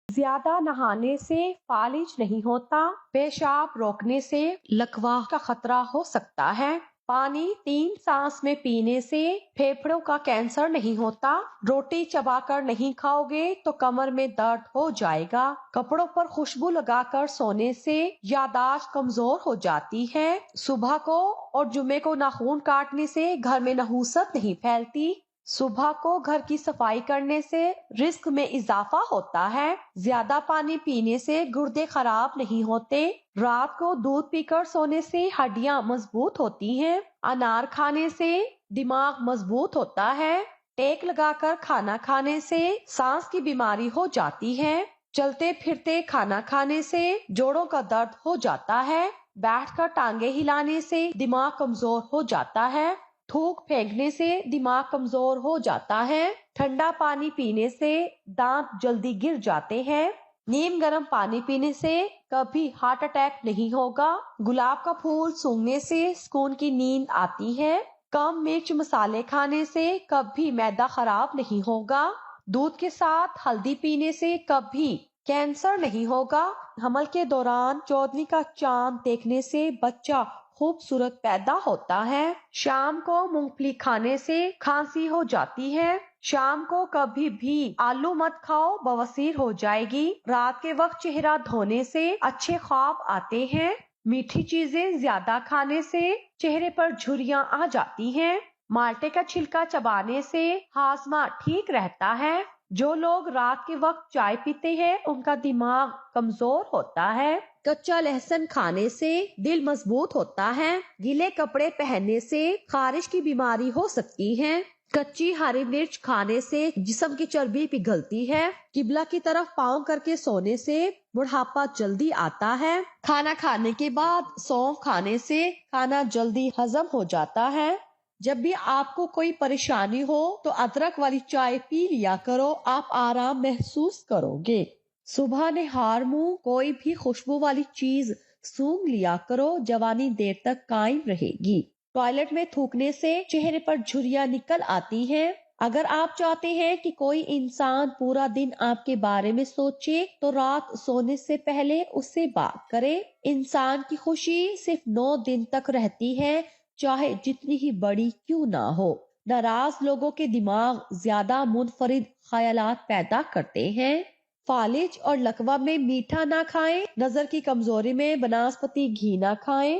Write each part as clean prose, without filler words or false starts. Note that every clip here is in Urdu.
زیادہ نہانے سے فالج نہیں ہوتا، پیشاب روکنے سے لکوا کا خطرہ ہو سکتا ہے، پانی 3 سانس میں پینے سے پھیپھڑوں کا کینسر نہیں ہوتا، روٹی چبا کر نہیں کھاؤ گے تو کمر میں درد ہو جائے گا، کپڑوں پر خوشبو لگا کر سونے سے یادداشت کمزور ہو جاتی ہے، صبح کو اور جمعے کو ناخن کاٹنے سے گھر میں نحوست نہیں پھیلتی، صبح کو گھر کی صفائی کرنے سے رزق میں اضافہ ہوتا ہے، زیادہ پانی پینے سے گردے خراب نہیں ہوتے، رات کو دودھ پی کر سونے سے ہڈیاں مضبوط ہوتی ہیں، انار کھانے سے دماغ مضبوط ہوتا ہے، ٹیک لگا کر کھانا کھانے سے سانس کی بیماری ہو جاتی ہے، چلتے پھرتے کھانا کھانے سے جوڑوں کا درد ہو جاتا ہے، بیٹھ کر ٹانگیں ہلانے سے دماغ کمزور ہو جاتا ہے، تھوک پھینکنے سے دماغ کمزور ہو جاتا ہے، ٹھنڈا پانی پینے سے دانت جلدی گر جاتے ہیں، نیم گرم پانی پینے سے کبھی ہارٹ اٹیک نہیں ہوگا، گلاب کا پھول سونگھنے سے سکون کی نیند آتی ہے، کم مرچ مسالے کھانے سے کبھی معدہ خراب نہیں ہوگا، دودھ کے ساتھ ہلدی پینے سے کبھی کینسر نہیں ہوگا، حمل کے دوران 14ویں کا چاند دیکھنے سے بچہ خوبصورت پیدا ہوتا ہے، شام کو مونگ پھلی کھانے سے کھانسی ہو جاتی ہے، شام کو کبھی بھی آلو مت کھاؤ، بواسیر ہو جائے گی، رات کے وقت چہرہ دھونے سے اچھے خواب آتے ہیں، میٹھی چیزیں زیادہ کھانے سے چہرے پر جھریاں آ جاتی ہیں، مالٹے کا چھلکا چبانے سے ہاضمہ ٹھیک رہتا ہے، جو لوگ رات کے وقت چائے پیتے ہیں ان کا دماغ کمزور ہوتا ہے، کچا لہسن کھانے سے دل مضبوط ہوتا ہے، گیلے کپڑے پہننے سے خارش کی بیماری ہو سکتی ہے، کچی ہری مرچ کھانے سے جسم کی چربی پگھلتی ہے، قبلہ کی طرف پاؤں کر کے سونے سے بڑھاپا جلدی آتا ہے، کھانا کھانے کے بعد سونف کھانے سے کھانا جلدی ہضم ہو جاتا ہے، جب بھی آپ کو کوئی پریشانی ہو تو ادرک والی چائے پی لیا کرو، آپ آرام محسوس کرو گے، صبح نہار منہ کوئی بھی خوشبو والی چیز سونگھ لیا کرو، جوانی دیر تک قائم رہے گی، ٹوائلٹ میں تھوکنے سے چہرے پر جھریاں نکل آتی ہیں، اگر آپ چاہتے ہیں کہ کوئی انسان پورا دن آپ کے بارے میں سوچے تو رات سونے سے پہلے اس سے بات کرے، انسان کی خوشی صرف 9 دن تک رہتی ہے، چاہے جتنی ہی بڑی کیوں نہ ہو، ناراض لوگوں کے دماغ زیادہ منفرد خیالات پیدا کرتے ہیں، فالج اور لکوہ میں میٹھا نہ کھائیں، نظر کی کمزوری میں بناسپتی گھی نہ کھائیں،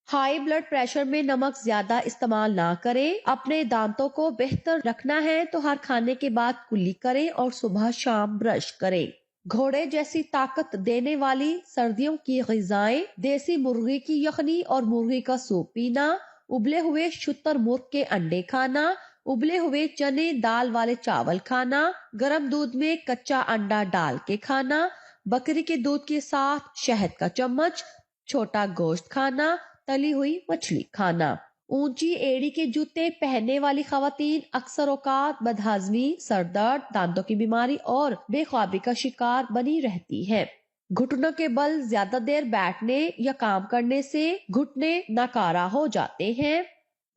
ہائی بلڈ پریشر میں نمک زیادہ استعمال نہ کریں، اپنے دانتوں کو بہتر رکھنا ہے تو ہر کھانے کے بعد کلی کریں اور صبح شام برش کریں، گھوڑے جیسی طاقت دینے والی سردیوں کی غذائیں، دیسی مرغی کی یخنی اور مرغی کا سوپ پینا، ابلے ہوئے شتر مرغ کے انڈے کھانا، ابلے ہوئے چنے دال والے چاول کھانا، گرم دودھ میں کچا انڈا ڈال کے کھانا، بکری کے دودھ کے ساتھ شہد کا چمچ، چھوٹا گوشت کھانا، تلی ہوئی مچھلی کھانا، اونچی ایڑی کے جوتے پہننے والی خواتین اکثر اوقات بدہضمی، سر درد، دانتوں کی بیماری اور بے خوابی کا شکار بنی رہتی ہے، گھٹنوں کے بل زیادہ دیر بیٹھنے یا کام کرنے سے گھٹنے ناکارہ ہو جاتے ہیں،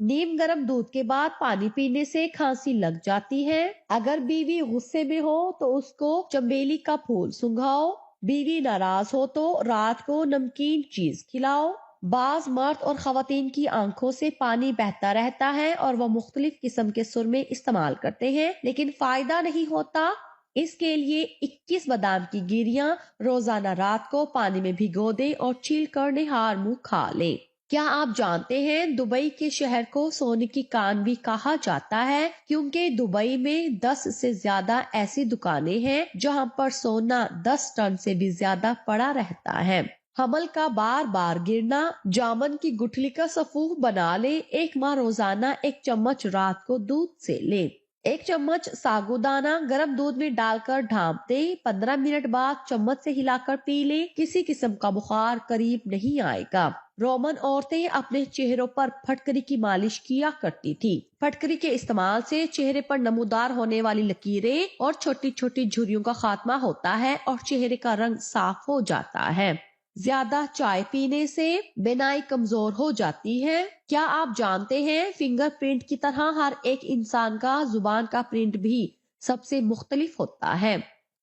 نیم گرم دودھ کے بعد پانی پینے سے کھانسی لگ جاتی ہے، اگر بیوی غصے میں ہو تو اس کو چنبیلی کا پھول سنگھاؤ، بیوی ناراض ہو تو رات کو نمکین چیز کھلاؤ، بعض مرد اور خواتین کی آنکھوں سے پانی بہتا رہتا ہے اور وہ مختلف قسم کے سرمے استعمال کرتے ہیں لیکن فائدہ نہیں ہوتا، اس کے لیے 21 بادام کی گیریاں روزانہ رات کو پانی میں بھگو دیں اور چھیل کر نہار منہ کھا لیں۔ کیا آپ جانتے ہیں دبئی کے شہر کو سونے کی کان بھی کہا جاتا ہے کیونکہ دبئی میں 10 سے زیادہ ایسی دکانیں ہیں جہاں پر سونا 10 ٹن سے بھی زیادہ پڑا رہتا ہے، حمل کا بار بار گرنا، جامن کی گٹھلی کا سفوح بنا لیں، 1 ماہ روزانہ 1 چمچ رات کو دودھ سے لیں، 1 چمچ ساگو دانہ گرم دودھ میں ڈال کر ڈھانپ دیں، 15 منٹ بعد چمچ سے ہلا کر پی لیں، کسی قسم کا بخار قریب نہیں آئے گا۔ رومن عورتیں اپنے چہروں پر پھٹکری کی مالش کیا کرتی تھی، پھٹکری کے استعمال سے چہرے پر نمودار ہونے والی لکیریں اور چھوٹی چھوٹی جھریوں کا خاتمہ ہوتا ہے اور چہرے کا رنگ صاف ہو جاتا ہے، زیادہ چائے پینے سے بینائی کمزور ہو جاتی ہے، کیا آپ جانتے ہیں فنگر پرنٹ کی طرح ہر ایک انسان کا زبان کا پرنٹ بھی سب سے مختلف ہوتا ہے،